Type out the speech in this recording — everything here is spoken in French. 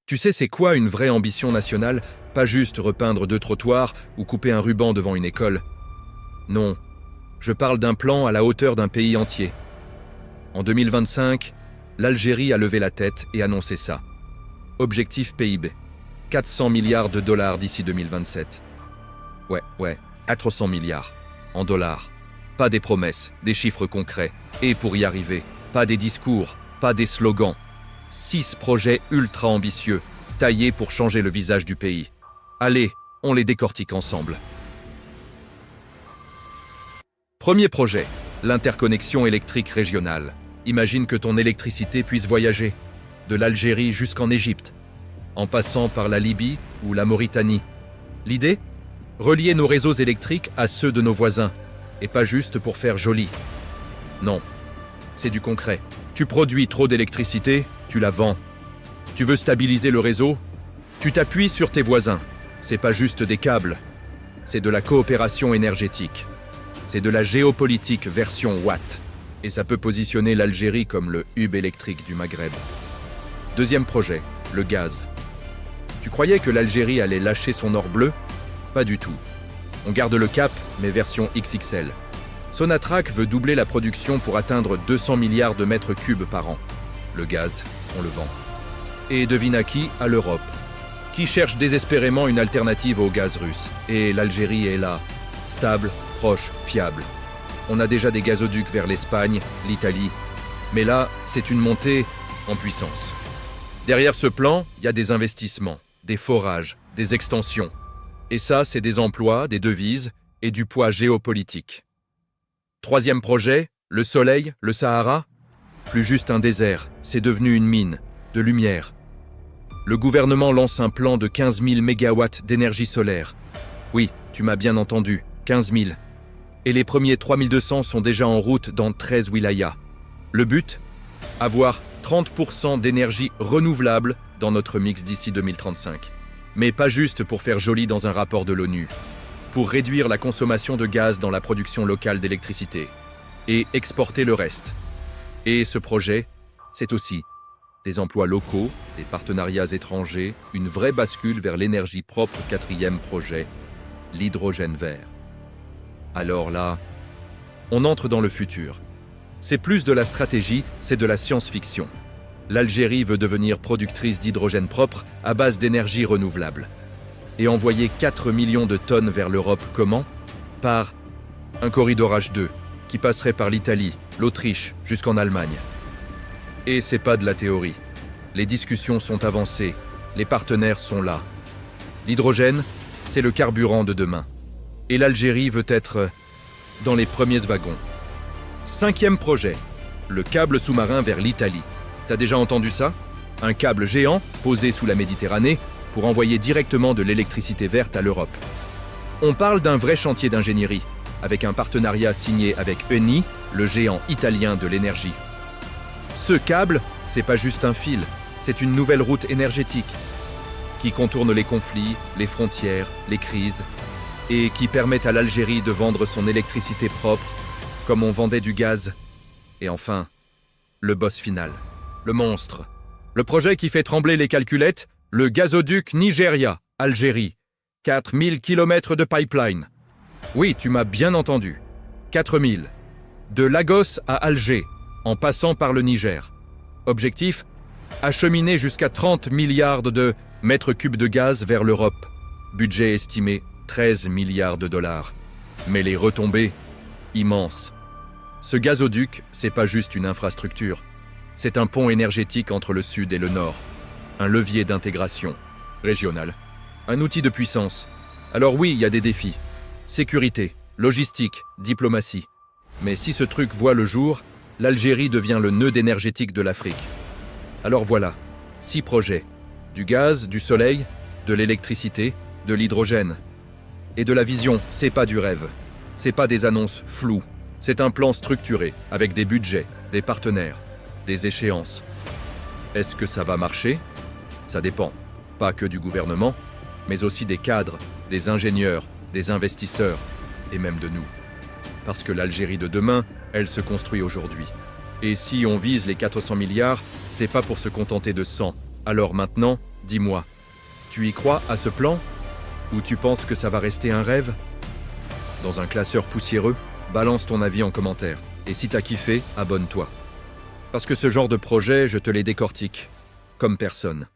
Tu sais, c'est quoi une vraie ambition nationale? Pas juste repeindre 2 trottoirs ou couper un ruban devant une école. Non, je parle d'un plan à la hauteur d'un pays entier. En 2025, l'Algérie a levé la tête et annoncé ça. Objectif PIB, 400 milliards de dollars d'ici 2027. Ouais, 400 milliards, en dollars. Pas des promesses, des chiffres concrets. Et pour y arriver, pas des discours, pas des slogans. 6 projets ultra ambitieux, taillés pour changer le visage du pays. Allez, on les décortique ensemble. Premier projet, l'interconnexion électrique régionale. Imagine que ton électricité puisse voyager, de l'Algérie jusqu'en Égypte, en passant par la Libye ou la Mauritanie. L'idée? Relier nos réseaux électriques à ceux de nos voisins, et pas juste pour faire joli. Non, c'est du concret. Tu produis trop d'électricité, tu la vends. Tu veux stabiliser le réseau? Tu t'appuies sur tes voisins. C'est pas juste des câbles, c'est de la coopération énergétique. C'est de la géopolitique version Watt. Et ça peut positionner l'Algérie comme le hub électrique du Maghreb. Deuxième projet, le gaz. Tu croyais que l'Algérie allait lâcher son or bleu? Pas du tout. On garde le cap, mais version XXL. Sonatrach veut doubler la production pour atteindre 200 milliards de mètres cubes par an. Le gaz, on le vend. Et devine à qui? À l'Europe, qui cherche désespérément une alternative au gaz russe. Et l'Algérie est là, stable, proche, fiable. On a déjà des gazoducs vers l'Espagne, l'Italie. Mais là, c'est une montée en puissance. Derrière ce plan, il y a des investissements, des forages, des extensions. Et ça, c'est des emplois, des devises et du poids géopolitique. Troisième projet, le soleil, le Sahara. Plus juste un désert, c'est devenu une mine, de lumière. Le gouvernement lance un plan de 15 000 mégawatts d'énergie solaire. Oui, tu m'as bien entendu, 15 000. Et les premiers 3200 sont déjà en route dans 13 wilayas. Le but? Avoir 30% d'énergie renouvelable dans notre mix d'ici 2035. Mais pas juste pour faire joli dans un rapport de l'ONU. Pour réduire la consommation de gaz dans la production locale d'électricité. Et exporter le reste. Et ce projet, c'est aussi des emplois locaux, des partenariats étrangers, une vraie bascule vers l'énergie propre. Quatrième projet, l'hydrogène vert. Alors là, on entre dans le futur. C'est plus de la stratégie, c'est de la science-fiction. L'Algérie veut devenir productrice d'hydrogène propre à base d'énergie renouvelable. Et envoyer 4 millions de tonnes vers l'Europe comment? Par un corridor H2 qui passerait par l'Italie, l'Autriche, jusqu'en Allemagne. Et c'est pas de la théorie. Les discussions sont avancées, les partenaires sont là. L'hydrogène, c'est le carburant de demain. Et l'Algérie veut être dans les premiers wagons. Cinquième projet, le câble sous-marin vers l'Italie. T'as déjà entendu ça? Un câble géant posé sous la Méditerranée pour envoyer directement de l'électricité verte à l'Europe. On parle d'un vrai chantier d'ingénierie, avec un partenariat signé avec Eni, le géant italien de l'énergie. Ce câble, c'est pas juste un fil, c'est une nouvelle route énergétique qui contourne les conflits, les frontières, les crises, et qui permet à l'Algérie de vendre son électricité propre, comme on vendait du gaz. Et enfin, le boss final, le monstre. Le projet qui fait trembler les calculettes, le gazoduc Nigeria-Algérie. 4000 km de pipeline. Oui, tu m'as bien entendu. 4000. De Lagos à Alger, en passant par le Niger. Objectif? Acheminer jusqu'à 30 milliards de mètres cubes de gaz vers l'Europe. Budget estimé 13 milliards de dollars. Mais les retombées, immenses. Ce gazoduc, c'est pas juste une infrastructure. C'est un pont énergétique entre le sud et le nord. Un levier d'intégration régionale. Un outil de puissance. Alors oui, il y a des défis. Sécurité, logistique, diplomatie. Mais si ce truc voit le jour, l'Algérie devient le nœud énergétique de l'Afrique. Alors voilà, 6 projets. Du gaz, du soleil, de l'électricité, de l'hydrogène. Et de la vision, c'est pas du rêve. C'est pas des annonces floues. C'est un plan structuré, avec des budgets, des partenaires, des échéances. Est-ce que ça va marcher? Ça dépend. Pas que du gouvernement, mais aussi des cadres, des ingénieurs, des investisseurs, et même de nous. Parce que l'Algérie de demain, elle se construit aujourd'hui. Et si on vise les 400 milliards, c'est pas pour se contenter de 100. Alors maintenant, Dis-moi, tu y crois à ce plan? Ou tu penses que ça va rester un rêve? Dans un classeur poussiéreux, balance ton avis en commentaire. Et si t'as kiffé, abonne-toi. Parce que ce genre de projet, je te les décortique. Comme personne.